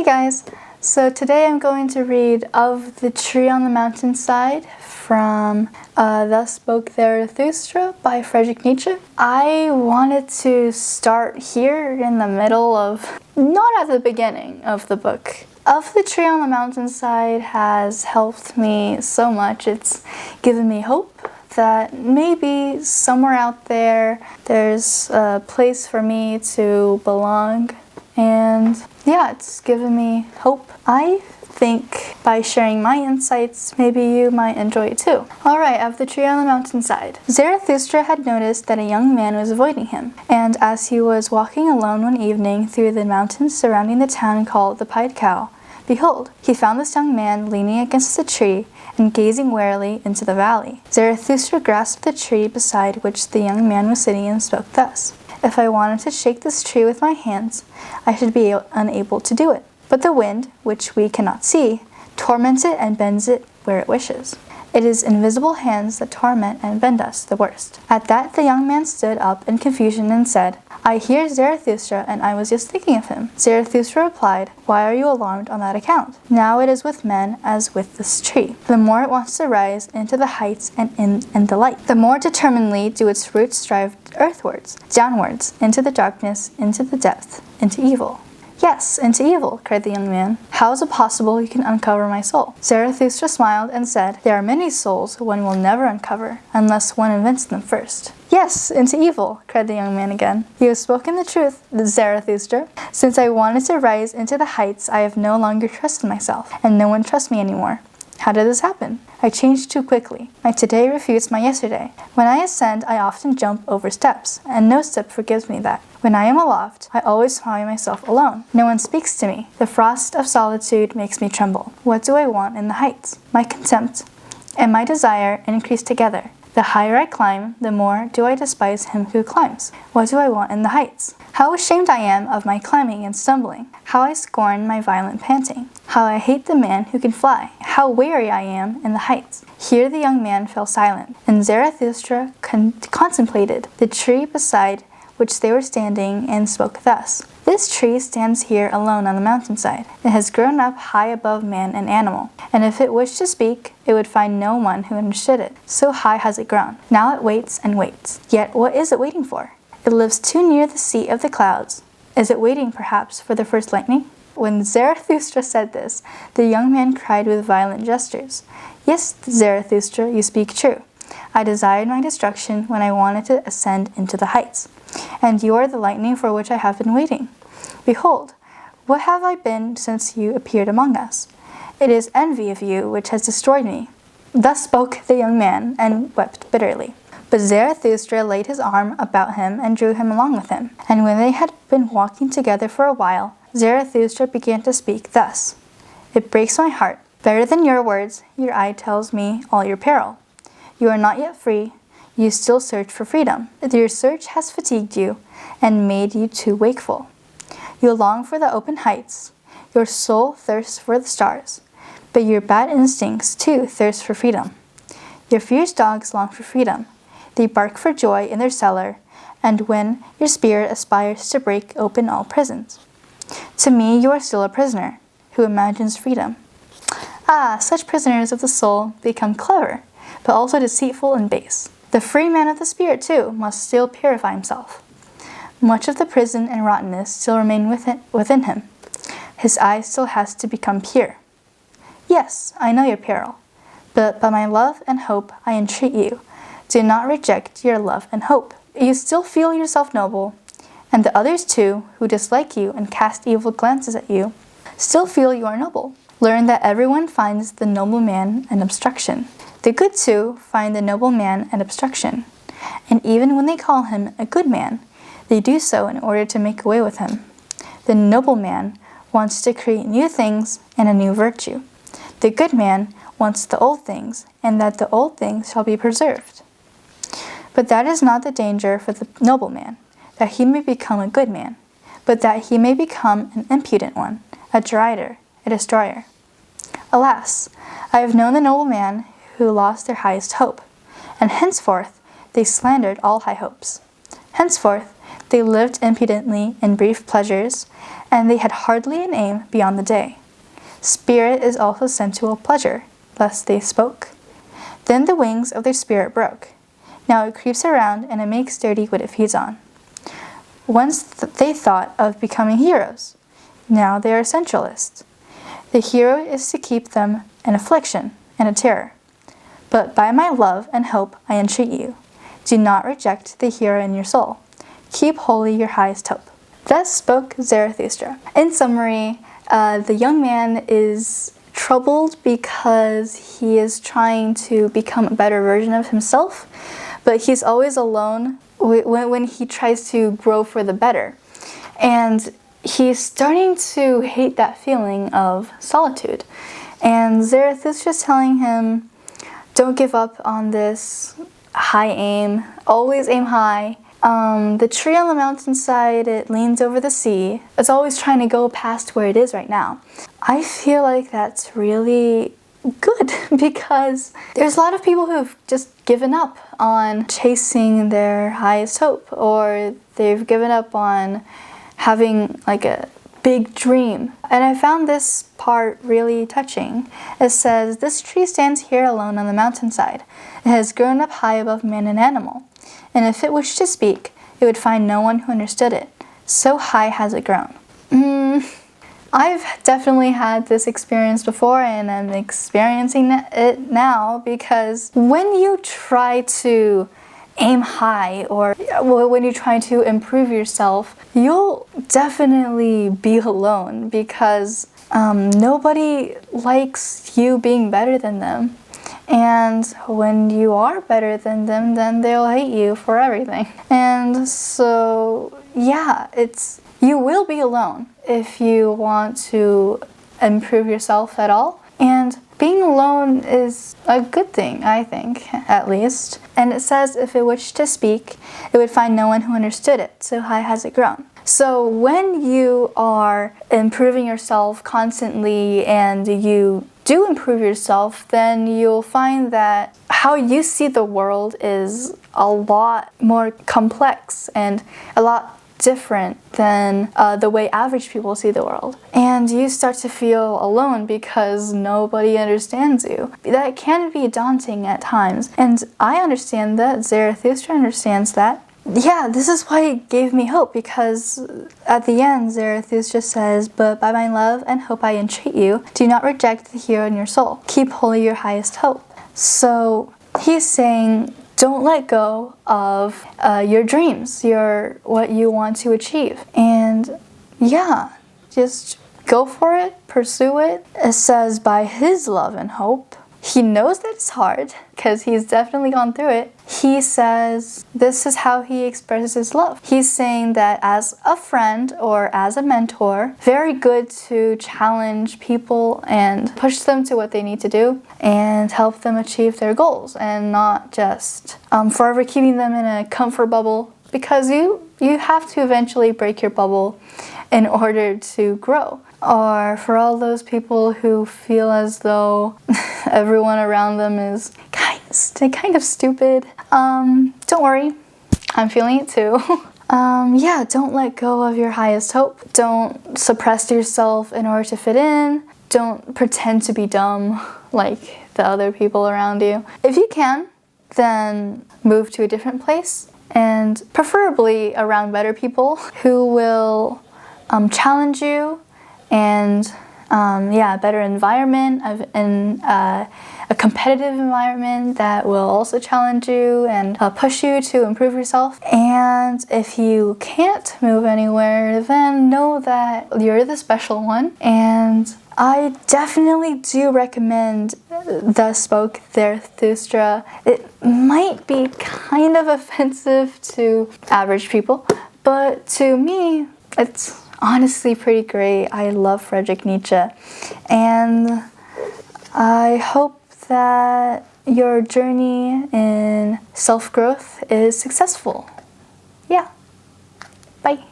Hey guys! So today I'm going to read Of the Tree on the Mountainside from the Spoke Zarathustra by Friedrich Nietzsche. I wanted to start here in the middle of, not at the beginning of the book. Of the Tree on the Mountainside has helped me so much. It's given me hope that maybe somewhere out there's a place for me to belong. And yeah, it's given me hope. I think by sharing my insights, maybe you might enjoy it too. Alright, Of the Tree on the Mountainside. Zarathustra had noticed that a young man was avoiding him, and as he was walking alone one evening through the mountains surrounding the town called the Pied Cow, behold, he found this young man leaning against a tree and gazing warily into the valley. Zarathustra grasped the tree beside which the young man was sitting and spoke thus: "If I wanted to shake this tree with my hands, I should be unable to do it. But the wind, which we cannot see, torments it and bends it where it wishes. It is invisible hands that torment and bend us the worst." At that the young man stood up in confusion and said, "I hear Zarathustra, and I was just thinking of him." Zarathustra replied, "Why are you alarmed on that account? Now it is with men as with this tree. The more it wants to rise into the heights and in the light, the more determinedly do its roots strive earthwards, downwards, into the darkness, into the depth, into evil." "Yes, into evil," cried the young man. "How is it possible you can uncover my soul?" Zarathustra smiled and said, "There are many souls one will never uncover, unless one invents them first." "Yes, into evil," cried the young man again. "You have spoken the truth, Zarathustra. Since I wanted to rise into the heights, I have no longer trusted myself, and no one trusts me anymore. How did this happen? I changed too quickly. My today refutes my yesterday. When I ascend, I often jump over steps, and no step forgives me that. When I am aloft, I always find myself alone. No one speaks to me. The frost of solitude makes me tremble. What do I want in the heights? My contempt and my desire increase together. The higher I climb, the more do I despise him who climbs. What do I want in the heights? How ashamed I am of my climbing and stumbling. How I scorn my violent panting. How I hate the man who can fly. How weary I am in the heights." Here the young man fell silent, and Zarathustra contemplated the tree beside which they were standing and spoke thus: "This tree stands here alone on the mountainside. It has grown up high above man and animal, and if it wished to speak, it would find no one who understood it. So high has it grown. Now it waits and waits. Yet what is it waiting for? It lives too near the seat of the clouds. Is it waiting, perhaps, for the first lightning?" When Zarathustra said this, the young man cried with violent gestures, "Yes, Zarathustra, you speak true. I desired my destruction when I wanted to ascend into the heights, and you are the lightning for which I have been waiting. Behold, what have I been since you appeared among us? It is envy of you which has destroyed me." Thus spoke the young man, and wept bitterly. But Zarathustra laid his arm about him and drew him along with him. And when they had been walking together for a while, Zarathustra began to speak thus: "It breaks my heart. Better than your words, your eye tells me all your peril. You are not yet free. You still search for freedom. Your search has fatigued you and made you too wakeful. You long for the open heights. Your soul thirsts for the stars. But your bad instincts, too, thirst for freedom. Your fierce dogs long for freedom. They bark for joy in their cellar, and when your spirit aspires to break open all prisons. To me you are still a prisoner, who imagines freedom. Ah, such prisoners of the soul become clever, but also deceitful and base. The free man of the spirit, too, must still purify himself. Much of the prison and rottenness still remain within him. His eye still has to become pure. Yes, I know your peril, but by my love and hope I entreat you, do not reject your love and hope. You still feel yourself noble, and the others too, who dislike you and cast evil glances at you, still feel you are noble. Learn that everyone finds the noble man an obstruction. The good too find the noble man an obstruction, and even when they call him a good man, they do so in order to make away with him. The noble man wants to create new things and a new virtue. The good man wants the old things, and that the old things shall be preserved. But that is not the danger for the noble man, that he may become a good man, but that he may become an impudent one, a derider, a destroyer. Alas, I have known the noble man who lost their highest hope, and henceforth they slandered all high hopes. Henceforth They lived impudently in brief pleasures, and they had hardly an aim beyond the day. Spirit is also sensual pleasure, thus they spoke. Then the wings of their spirit broke. Now it creeps around, and it makes dirty what it feeds on. Once they thought of becoming heroes. Now they are sensualists. The hero is to keep them an affliction and a terror. But by my love and hope I entreat you, do not reject the hero in your soul. Keep holy your highest hope. Thus spoke Zarathustra. In summary, the young man is troubled because he is trying to become a better version of himself, but he's always alone when he tries to grow for the better. And he's starting to hate that feeling of solitude. And Zarathustra is telling him, don't give up on this high aim, always aim high. The tree on the mountainside, it leans over the sea. It's always trying to go past where it is right now. I feel like that's really good because there's a lot of people who've just given up on chasing their highest hope, or they've given up on having like a big dream. And I found this part really touching. It says, this tree stands here alone on the mountainside. It has grown up high above man and animal. And if it wished to speak, it would find no one who understood it. So high has it grown. I've definitely had this experience before, and I'm experiencing it now, because when you try to aim high, or when you try to improve yourself, you'll definitely be alone, because nobody likes you being better than them. And when you are better than them, then they'll hate you for everything. And so, yeah, you will be alone if you want to improve yourself at all. And being alone is a good thing, I think, at least. And it says, if it wished to speak, it would find no one who understood it. So high has it grown. So when you are improving yourself constantly and you do improve yourself, then you'll find that how you see the world is a lot more complex and a lot different than the way average people see the world. And you start to feel alone because nobody understands you. That can be daunting at times. And I understand that. Zarathustra understands that. Yeah, this is why it gave me hope, because at the end, Zarathustra says, but by my love and hope I entreat you, do not reject the hero in your soul. Keep holy your highest hope. So he's saying, don't let go of your dreams, what you want to achieve. And yeah, just go for it, pursue it. It says, by his love and hope. He knows that it's hard because he's definitely gone through it. He says this is how he expresses his love. He's saying that as a friend or as a mentor, very good to challenge people and push them to what they need to do and help them achieve their goals, and not just forever keeping them in a comfort bubble, because you have to eventually break your bubble in order to grow. Or for all those people who feel as though everyone around them is kind of stupid, don't worry, I'm feeling it too. Yeah, don't let go of your highest hope. Don't suppress yourself in order to fit in. Don't pretend to be dumb like the other people around you. If you can, then move to a different place, and preferably around better people who will challenge you, and a better environment, a competitive environment that will also challenge you and push you to improve yourself. And if you can't move anywhere, then know that you're the special one. And I definitely do recommend the Spoke Zarathustra. It might be kind of offensive to average people, but to me, it's honestly pretty great. I love Friedrich Nietzsche, and I hope that your journey in self-growth is successful. Yeah, bye.